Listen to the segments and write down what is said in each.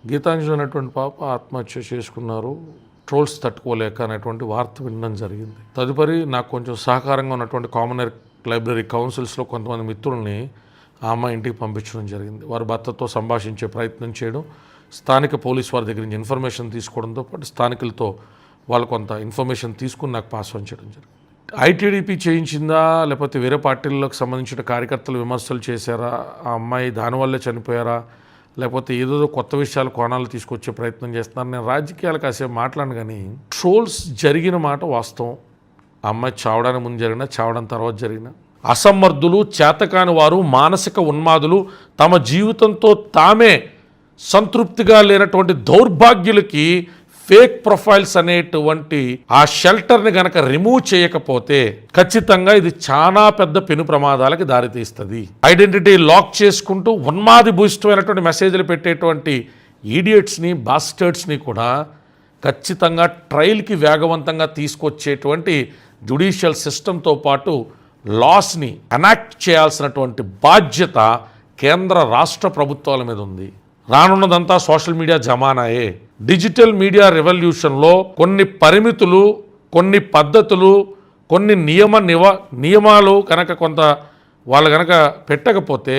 గీతాంజలి అనేటువంటి పాప ఆత్మహత్య చేసుకున్నారు, ట్రోల్స్ తట్టుకోలేక అనేటువంటి వార్త వినడం జరిగింది. తదుపరి నాకు కొంచెం సహకారంగా ఉన్నటువంటి కామన్ లైబ్రరీ కౌన్సిల్స్లో కొంతమంది మిత్రుల్ని ఆ అమ్మాయి ఇంటికి పంపించడం జరిగింది. వారి భర్తతో సంభాషించే ప్రయత్నం చేయడం, స్థానిక పోలీస్ వారి దగ్గర నుంచి ఇన్ఫర్మేషన్ తీసుకోవడంతో పాటు స్థానికులతో వాళ్ళు కొంత ఇన్ఫర్మేషన్ తీసుకుని నాకు పాస్ ఆన్ చేయడం జరిగింది. ఐటీడీపీ చేయించిందా లేకపోతే వేరే పార్టీలకు సంబంధించిన కార్యకర్తలు విమర్శలు చేశారా, ఆ అమ్మాయి దానివల్లే చనిపోయారా, లేకపోతే ఏదో కొత్త విషయాలు కోణాలు తీసుకొచ్చే ప్రయత్నం చేస్తున్నారు. నేను రాజకీయాలు కాసేపు మాట్లాడను, కానీ ట్రోల్స్ జరిగిన మాట వాస్తవం. ఆ అమ్మాయి చావడానికి ముందు జరిగినా, చావడం తర్వాత జరిగిన అసమర్థులు, చేతకాని వారు, మానసిక ఉన్మాదులు, తమ జీవితంతో తామే సంతృప్తిగా లేనటువంటి దౌర్భాగ్యులకి ఫేక్ ప్రొఫైల్స్ అనేటువంటి ఆ షెల్టర్ని గనక రిమూవ్ చేయకపోతే ఖచ్చితంగా ఇది చాలా పెద్ద పెను ప్రమాదాలకి దారితీస్తుంది. ఐడెంటిటీ లాక్ చేసుకుంటూ ఉన్మాది భూయిష్టమైనటువంటి మెసేజ్లు పెట్టేటువంటి ఈడియట్స్ని, బాస్టర్డ్స్ని కూడా ఖచ్చితంగా ట్రయల్కి వేగవంతంగా తీసుకొచ్చేటువంటి జ్యుడిషియల్ సిస్టంతో పాటు లాస్ని ఎనాక్ట్ చేయాల్సినటువంటి బాధ్యత కేంద్ర రాష్ట్ర ప్రభుత్వాల మీద ఉంది. రానున్నదంతా సోషల్ మీడియా జమానాయే. డిజిటల్ మీడియా రెవల్యూషన్లో కొన్ని పరిమితులు, కొన్ని పద్ధతులు, కొన్ని నియమాలు కనుక కొంత వాళ్ళు కనుక పెట్టకపోతే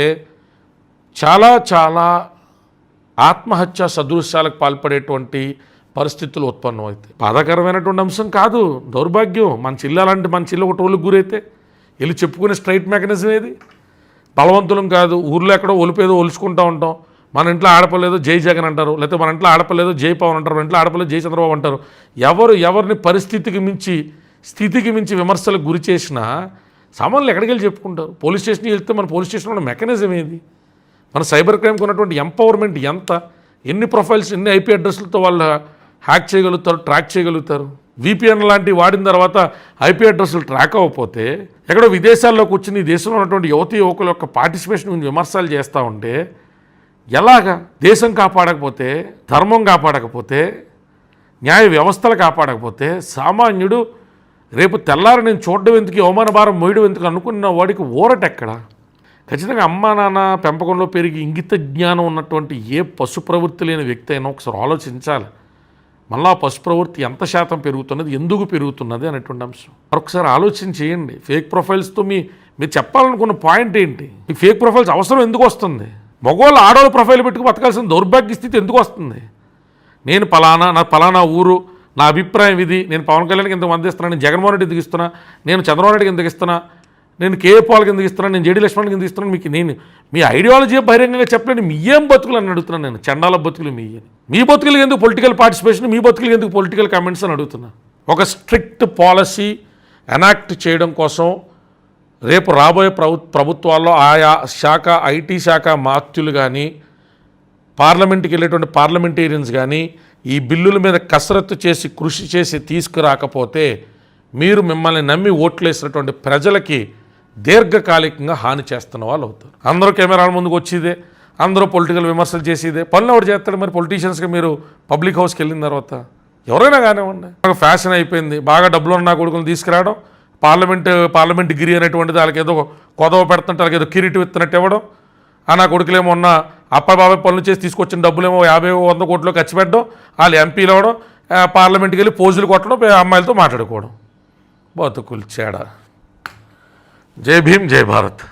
చాలా చాలా ఆత్మహత్య సదృశ్యాలకు పాల్పడేటువంటి పరిస్థితులు ఉత్పన్నమవుతాయి. బాధాకరమైనటువంటి అంశం కాదు, దౌర్భాగ్యం. మన చిల్లాలంటే మన చిల్ల ఒక టోళ్ళకి గురైతే వెళ్ళి చెప్పుకునే స్ట్రైట్ మెకానిజం ఏది? బలవంతులం కాదు, ఊర్లో ఎక్కడో ఒలిపేదో ఒలుచుకుంటూ ఉంటాం. మన ఇంట్లో ఆడపలేదు జై జగన్ అంటారు, లేకపోతే మన ఇంట్లో ఆడపలేదు జై పవన్ అంటారు, మన ఇంట్లో ఆడపలేదు జై చంద్రబాబు అంటారు. ఎవరిని పరిస్థితికి మించి, స్థితికి మించి విమర్శలకు గురి చేసినా సామాన్యులు ఎక్కడికి వెళ్ళి చెప్పుకుంటారు? పోలీస్ స్టేషన్కి వెళ్తే మన పోలీస్ స్టేషన్లో ఉన్న మెకానిజం ఏది? మన సైబర్ క్రైమ్కి ఉన్నటువంటి ఎంపవర్మెంట్ ఎంత? ఎన్ని ప్రొఫైల్స్, ఎన్ని ఐపీ అడ్రస్లతో వాళ్ళు హ్యాక్ చేయగలుగుతారు, ట్రాక్ చేయగలుగుతారు? VPN లాంటివి వాడిన తర్వాత ఐపీ అడ్రస్లు ట్రాక్ అవ్వకపోతే ఎక్కడో విదేశాల్లో కూర్చుని దేశంలో ఉన్నటువంటి యువతీ యువకుల యొక్క పార్టిసిపేషన్ గురించి విమర్శలు చేస్తూ ఉంటే ఎలాగా? దేశం కాపాడకపోతే, ధర్మం కాపాడకపోతే, న్యాయ వ్యవస్థలు కాపాడకపోతే సామాన్యుడు రేపు తెల్లారి నేను చూడడం ఎందుకు, అవమాన భారం మోయడం ఎందుకు అనుకున్న వాడికి ఊరటెక్కడ? ఖచ్చితంగా అమ్మా నాన్న పెంపకంలో పెరిగి ఇంగిత జ్ఞానం ఉన్నటువంటి ఏ పశు ప్రవృత్తి లేని వ్యక్తి అయినా ఒకసారి ఆలోచించాలి. మళ్ళీ ఆ పశు ప్రవృత్తి ఎంత శాతం పెరుగుతున్నది, ఎందుకు పెరుగుతున్నది అనేటువంటి అంశం మరొకసారి ఆలోచన చేయండి. ఫేక్ ప్రొఫైల్స్తో మీరు చెప్పాలనుకున్న పాయింట్ ఏంటి? ఈ ఫేక్ ప్రొఫైల్స్ అవసరం ఎందుకు వస్తుంది? మగవాళ్ళు ఆడవాళ్ళ ప్రొఫైల్ పెట్టుకు బతకాల్సిన దౌర్భాగ్య స్థితి ఎందుకు వస్తుంది? నేను నా పలానా ఊరు, నా అభిప్రాయం ఇది, నేను పవన్ కళ్యాణ్కి ఎందుకు అందిస్తున్నా, నేను జగన్మోహన్ రెడ్డి ఎందుకు ఇస్తున్నా, నేను చంద్రబాబు నాయుడుకి ఎందుకు ఇస్తున్నా, నేను కేఏ పాల్కి ఎందుకు ఇస్తున్నాను, నేను జేడీ లక్ష్మణ్కి ఎందుకు ఇస్తున్నాను, మీకు నేను మీ ఐడియాలజీ బహిరంగంగా చెప్పలేను. మీ ఏం బతుకులు అని అడుగుతున్నాను నేను. చండాల బతుకులు మీ బతుకులు ఎందుకు పొలిటికల్ పార్టిసిపేషన్, మీ బతుకులు ఎందుకు పొలిటికల్ కామెంట్స్ అని అడుగుతున్నా. ఒక స్ట్రిక్ట్ పాలసీ ఎనాక్ట్ చేయడం కోసం రేపు రాబోయే ప్రభుత్వాల్లో ఆయా శాఖ, ఐటీ శాఖ మాత్యులు కానీ, పార్లమెంట్కి వెళ్ళేటువంటి పార్లమెంటేరియన్స్ కానీ ఈ బిల్లుల మీద కసరత్తు చేసి, కృషి చేసి తీసుకురాకపోతే మిమ్మల్ని నమ్మి ఓట్లేసినటువంటి ప్రజలకి దీర్ఘకాలికంగా హాని చేస్తున్న వాళ్ళు అవుతారు. అందరూ కెమెరాల ముందుకు వచ్చేదే, అందరూ పొలిటికల్ విమర్శలు చేసేదే. పనులు ఎవరు చేస్తాడు మరి? పొలిటీషియన్స్గా మీరు పబ్లిక్ హౌస్కి వెళ్ళిన తర్వాత ఎవరైనా కానివ్వండి, ఒక ఫ్యాషన్ అయిపోయింది. బాగా డబ్బులు ఉన్న కొడుకులు తీసుకురావడం, పార్లమెంట్ గిరి అనేటువంటిది వాళ్ళకి ఏదో కొదవ పెడుతుంటే వాళ్ళకి ఏదో కిరీటి విత్తనట్టు ఇవ్వడం. నా కొడుకులేమో ఉన్న అబ్బాయి పనులు చేసి తీసుకొచ్చిన డబ్బులేమో 50-100 కోట్లు ఖర్చు పెట్టడం, వాళ్ళు ఎంపీలు అవ్వడం, పార్లమెంట్కి వెళ్ళి పోజులు కొట్టడం, అమ్మాయిలతో మాట్లాడుకోవడం. బతుకులు చేడ. జై భీమ్, జై భారత్.